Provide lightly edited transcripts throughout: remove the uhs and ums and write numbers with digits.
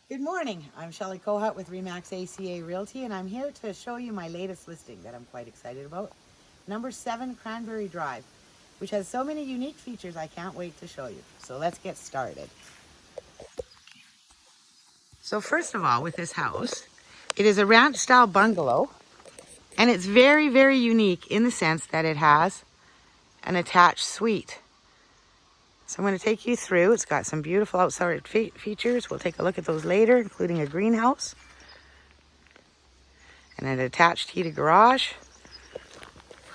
Good morning. I'm Shelley Kohut with Remax ACA Realty, and I'm here to show you my latest listing that I'm quite excited about. Number 7 Cranberry Drive, which has so many unique features I can't wait to show you. So let's get started. So first of all, with this house, it is a ranch-style bungalow, and it's very, very unique in the sense that it has an attached suite. So I'm going to take you through. It's got some beautiful outside features. We'll take a look at those later, including a greenhouse and an attached heated garage.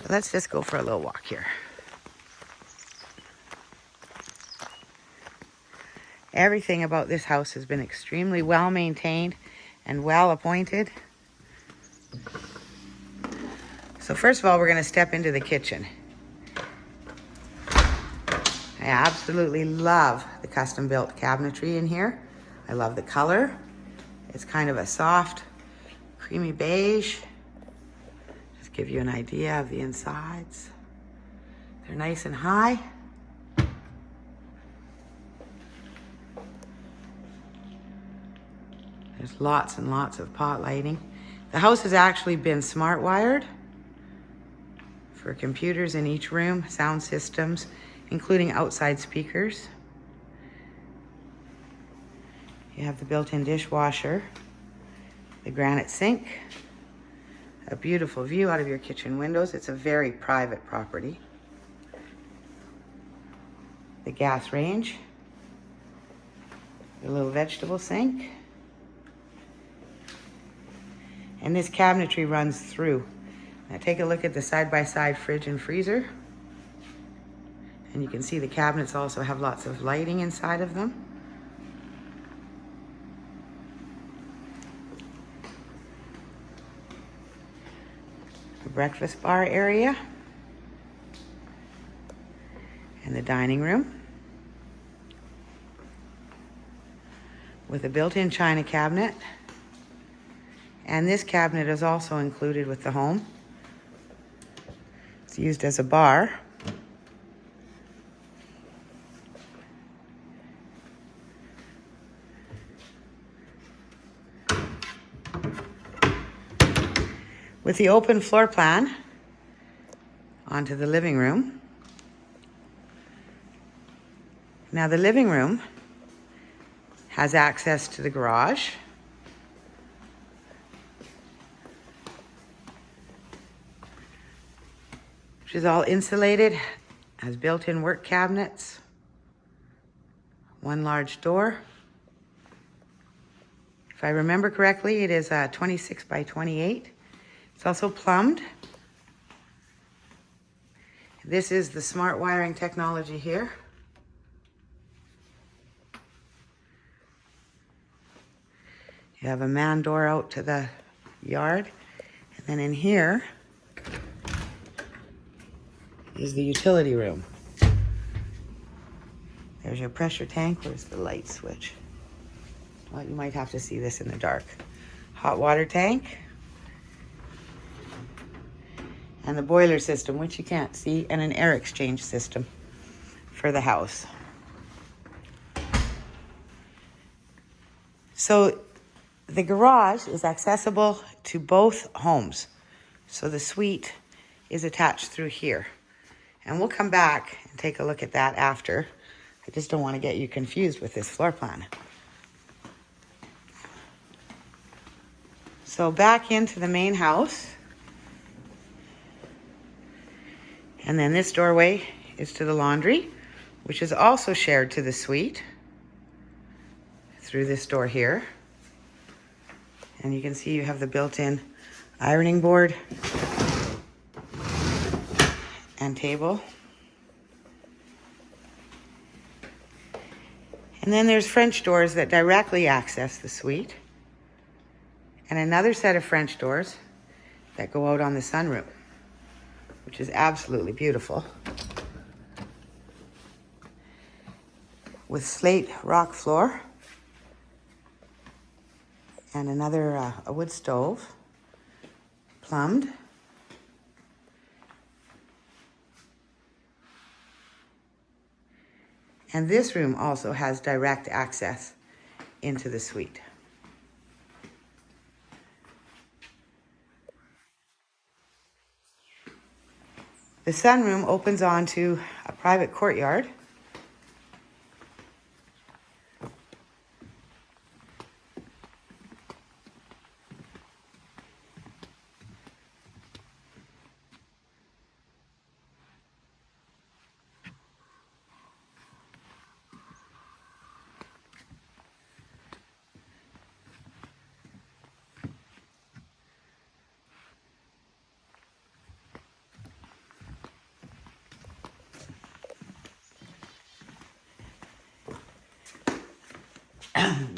Let's just go for a little walk here. Everything about this house has been extremely well maintained and well appointed. So first of all, we're going to step into the kitchen. I absolutely love the custom built cabinetry in here. I love the color. It's kind of a soft, creamy beige. Just give you an idea of the insides. They're nice and high. There's lots and lots of pot lighting. The house has actually been smart wired for computers in each room, sound systems, including outside speakers. You have the built-in dishwasher, the granite sink, a beautiful view out of your kitchen windows. It's a very private property. The gas range, the little vegetable sink, and this cabinetry runs through. Now take a look at the side-by-side fridge and freezer. And you can see the cabinets also have lots of lighting inside of them. The breakfast bar area. And the dining room. With a built-in china cabinet. And this cabinet is also included with the home. It's used as a bar. With the open floor plan onto the living room. Now the living room has access to the garage. Which is all insulated, has built-in work cabinets, one large door. If I remember correctly, it is 26 by 28. It's also plumbed. This is the smart wiring technology here. You have a man door out to the yard. And then in here is the utility room. There's your pressure tank. Where's the light switch? Well, you might have to see this in the dark. Hot water tank. And the boiler system, which you can't see, and an air exchange system for the house. So the garage is accessible to both homes. So the suite is attached through here. And we'll come back and take a look at that after. I just don't want to get you confused with this floor plan. So back into the main house. And then this doorway is to the laundry, which is also shared to the suite through this door here. And you can see you have the built-in ironing board and table. And then there's French doors that directly access the suite. And another set of French doors that go out on the sunroom, which is absolutely beautiful. With slate rock floor and another a wood stove, plumbed. And this room also has direct access into the suite. The sunroom opens onto a private courtyard.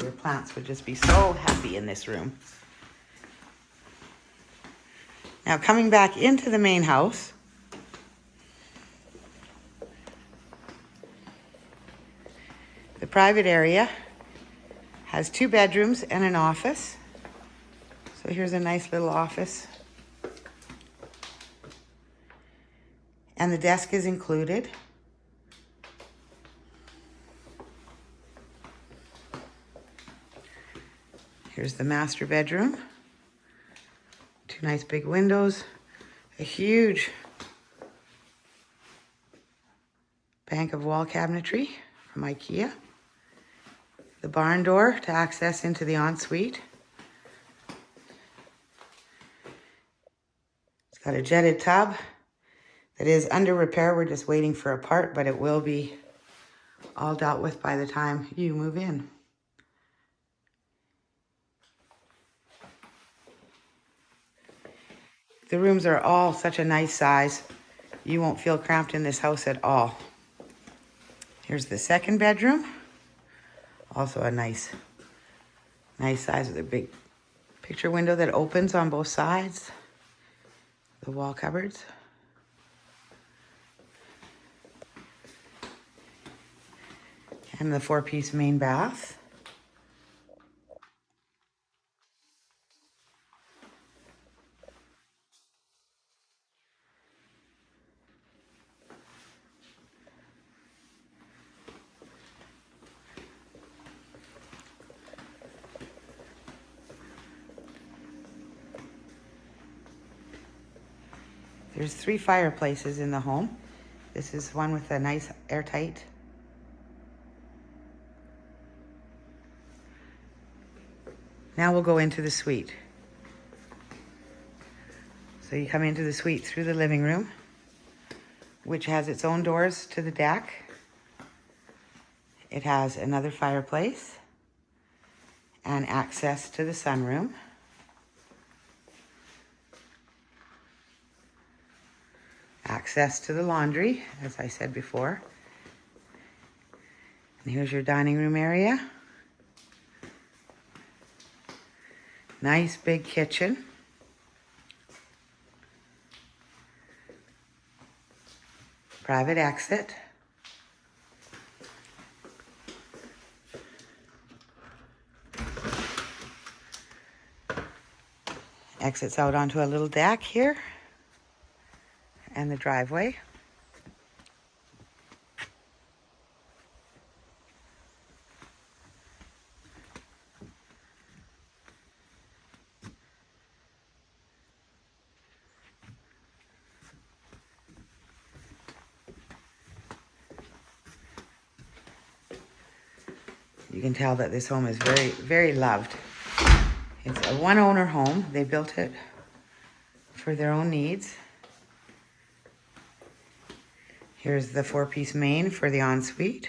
Your plants would just be so happy in this room. Now coming back into the main house, the private area has 2 bedrooms and an office. So here's a nice little office. And the desk is included. Here's the master bedroom. 2 nice big windows. A huge bank of wall cabinetry from IKEA. The barn door to access into the ensuite. It's got a jetted tub that is under repair. We're just waiting for a part, but it will be all dealt with by the time you move in. The rooms are all such a nice size. You won't feel cramped in this house at all. Here's the second bedroom. Also a nice size with a big picture window that opens on both sides. The wall cupboards. And the 4-piece main bath. There's 3 fireplaces in the home. This is one with a nice airtight. Now we'll go into the suite. So you come into the suite through the living room, which has its own doors to the deck. It has another fireplace and access to the sunroom. Access to the laundry, as I said before. And here's your dining room area. Nice big kitchen. Private exit. Exits out onto a little deck here. And the driveway. You can tell that this home is very, very loved. It's a one-owner home. They built it for their own needs. Here's the 4-piece main for the ensuite.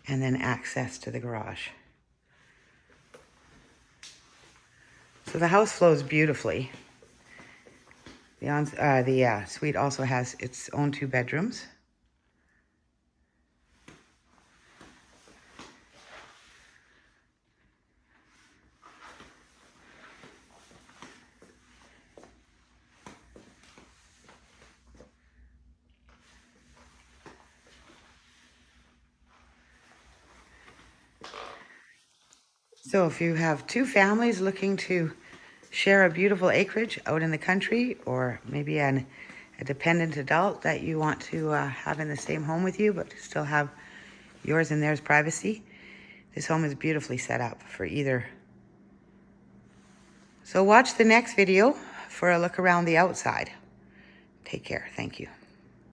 And then access to the garage. So the house flows beautifully. The suite also has its own 2 bedrooms. So if you have 2 families looking to share a beautiful acreage out in the country, or maybe a dependent adult that you want to have in the same home with you, but still have yours and theirs privacy, this home is beautifully set up for either. So watch the next video for a look around the outside. Take care. Thank you.